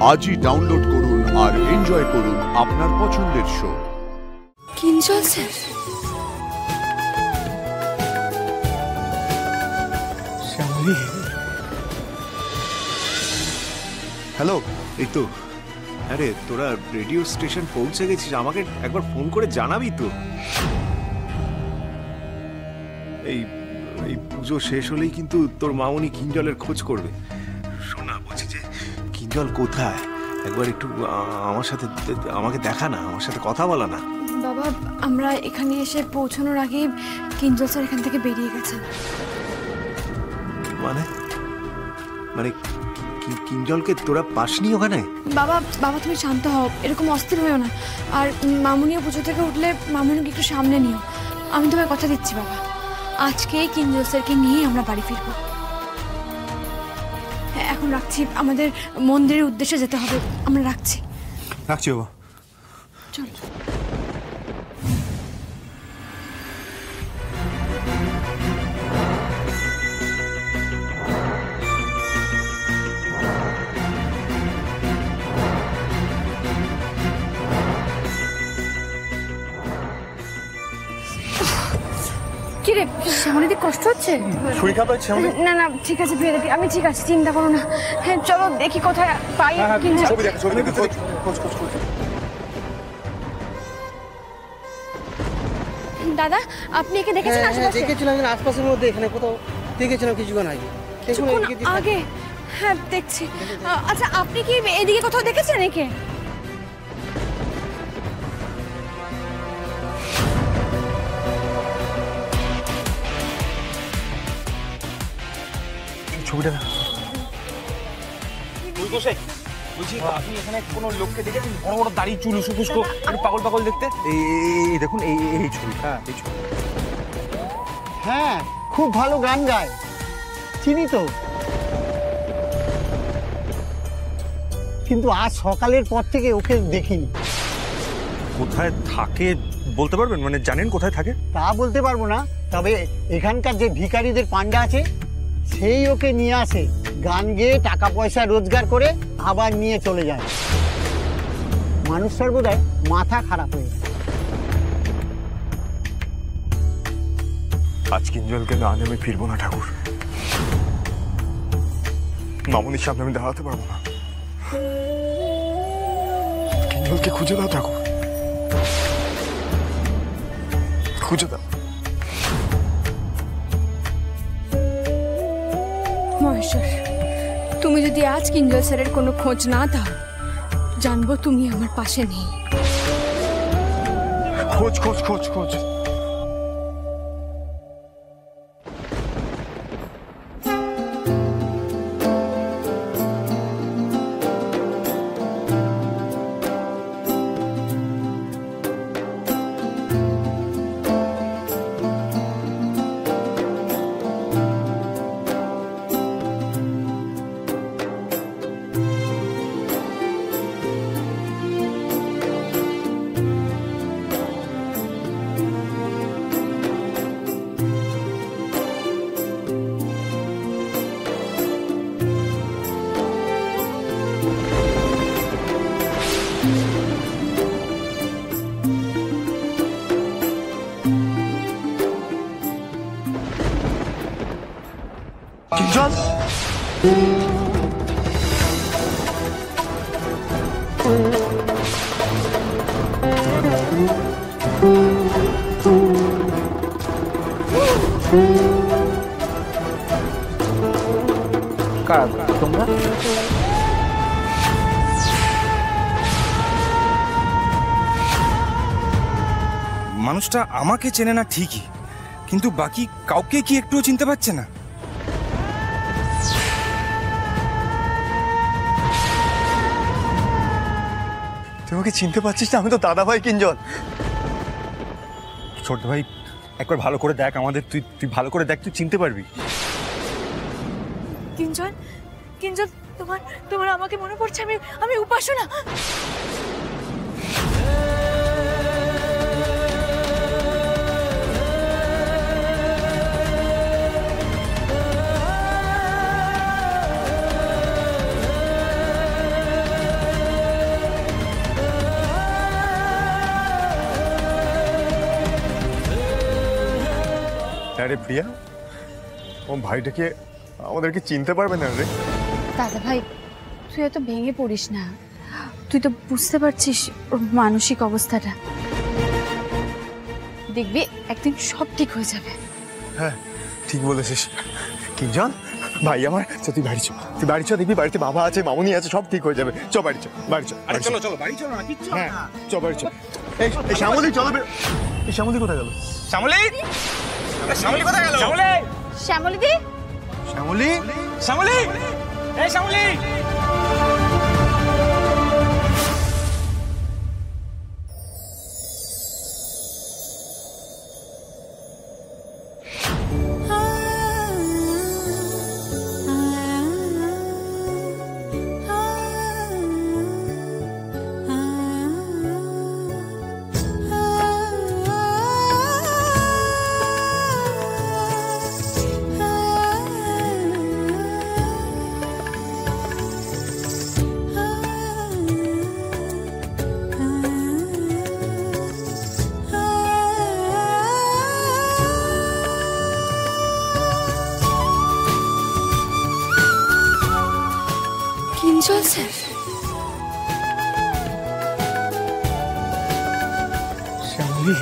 আজই ডাউনলোড করুন আর এনজয় করুন আপনার পছন্দের শো। Kinjal sir, hello. এই তো, আরে তোরা রেডিও স্টেশন পৌঁছে গেছিস, আমাকে একবার ফোন করে জানাবি তো। এই এই পুজো শেষ হলেই কিন্তু তোর মামনি কিঞ্জলের খোঁজ করবে। শোনা, বলছি যে কিঞ্জল কোথায়, একবার একটু আমার সাথে আমাকে দেখা না, আমার সাথে কথা বলা না। বাবা আমরা এখানে এসে পৌঁছানোর আগেই কিঞ্জল স্যার এখান থেকে বেরিয়ে গেছেন। মানে মানে কিঞ্জলকে তোরা পাসনি ওখানে? বাবা বাবা তুমি শান্ত হও, এরকম অস্থির হয়েও না। আর মামুনিও পুজো থেকে উঠলে মামুনিকে একটু সামনে নিও। আমি তোমায় কথা দিচ্ছি বাবা, আজকেই কিঞ্জল স্যারকে নিয়ে আমরা বাড়ি ফিরবো। হ্যাঁ এখন রাখছি, আমাদের মন্দিরের উদ্দেশ্যে যেতে হবে, আমরা রাখছি। রাখছি বাবা, চল। কিরে শ্যামলিদি কষ্ট হচ্ছে? না না ঠিক আছে প্রিয়াদি, আমি ঠিক আছে, চিন্তা করো না। হ্যাঁ চলো দেখি কোথায় পাই। দাদা আপনি একে দেখেছেন? দেখেছিলাম আশপাশের মধ্যে, এখানে কোথাও দেখেছিলাম কিছুক্ষণ আগে। আগে? হ্যাঁ দেখছি। আচ্ছা আপনি কি এদিকে কোথাও দেখেছেন একে? ছবিটা না। বলছি আপনি এখানে কোনো লোককে দেখেছেন বড় বড় দাড়ি, চুল, উস্কো পাগল পাগল দেখতে? এই দেখুন, এই ছবি। হ্যাঁ এই ছবি। হ্যাঁ খুব ভালো গান গায়, চিনি তো, কিন্তু আজ সকালের পর থেকে ওকে দেখিনি। কোথায় থাকে বলতে পারবেন? মানে জানেন কোথায় থাকে? তা বলতে পারবো না, তবে এখানকার যে ভিখারিদের পান্ডা আছে সেই ওকে নিয়ে আসে, গান গেয়ে টাকা পয়সা রোজগার করে আবার নিয়ে চলে যায়। মানুষটার বোধহয় মাথা খারাপ হয়ে যায়। আজ কিঞ্জলকে না আনে আমি ফিরবো না ঠাকুর, মামুনির সামনে আমি দাঁড়াতে পারবো না। কিঞ্জলকে খুঁজে দাও ঠাকুর, খুঁজে দাও। মহেশ্বর, তুমি যদি আজ কিঞ্জল স্যারের কোনো খোঁজ না দাও, জানবো তুমি আমার পাশে নেই। খোঁজ খোঁজ খোঁজ খোঁজ। কিঞ্জল, তোমরা মানুষটা আমাকে চেনে না ঠিকই, কিন্তু বাকি কাউকে কি একটুও চিনতে পারছে না? তুই আমাকে চিনতে পারছিস না? আমি তো দাদা ভাই কিঞ্জল। ছোট ভাই একবার ভালো করে দেখ আমাদের, তুই ভালো করে দেখ, তুই চিনতে পারবি। কিঞ্জল, কিঞ্জল তোমার তোমার আমাকে মনে পড়ছে, আমি উপাসনা। আরে প্রিয়া, ও ভাইটাকে আমাদেরকে চিনতে পারবে না রে? দাদা ভাই, তুই এত ভেঙে পড়িস না। তুই তো বুঝতে পারছিস ওর মানসিক অবস্থাটা। দেখবি একদিন সব ঠিক হয়ে যাবে। হ্যাঁ ঠিক বলেছিস। কিঞ্জন ভাই আমার, তুই বাড়ি চ, তুই বাড়ি চ, দেখবি বাড়িতে বাবা আছে, মামুনি আছে, সব ঠিক হয়ে যাবে। চ বাড়ি চ, বাড়ি চ। আরে চলো চলো বাড়ি চলো না, কিচ্ছু হবে হ্যাঁ না। চ বাড়ি চ। এই শ্যামলি চলো, এই শ্যামলি কোথায় গেল? শ্যামলী, শ্যামলী কোথায় গেল? শ্যামলী, শ্যামলী দি, শ্যামলি, শ্যামলী, এই শ্যামলী। কিঞ্জল স্যার। শ্যামলি,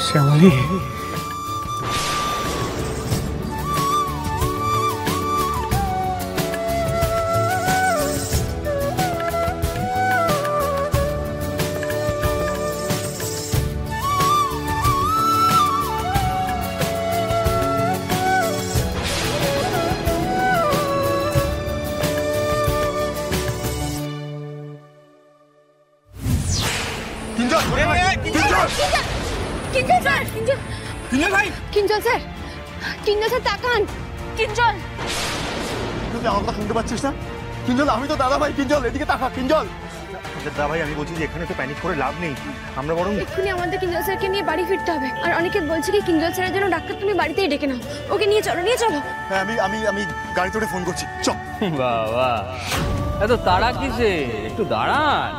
শ্যামলি, কিঞ্জন, কিঞ্জন, কিঞ্জল স্যার, কিঞ্জল, কিঞ্জল ভাই, কিঞ্জল স্যার, কিঞ্জল স্যার তাকান। কিঞ্জল, তুই আমার কথা শুনতে পাচ্ছিস না? কিঞ্জল, আমি তো দাদা ভাই। কিঞ্জল এদিকে তাকা। কিঞ্জল, দাদা ভাই আমি বলছি যে এখানে তো প্যানিক করে লাভ নেই, আমরা বরং এক্ষুনি আমাদের কিঞ্জল স্যারকে নিয়ে বাড়ি ফিরতে হবে। আর অনেকে বলছে কি কিঞ্জল স্যারের জন্য ডাক্তার তুমি বাড়িতেই ডেকে নাও। ওকে নিয়ে চলো, নিয়ে চলো। হ্যাঁ আমি গাড়ি তোড়ে ফোন করছি। চ। বাবা, এত তাড়া কিসে? একটু দাঁড়ান।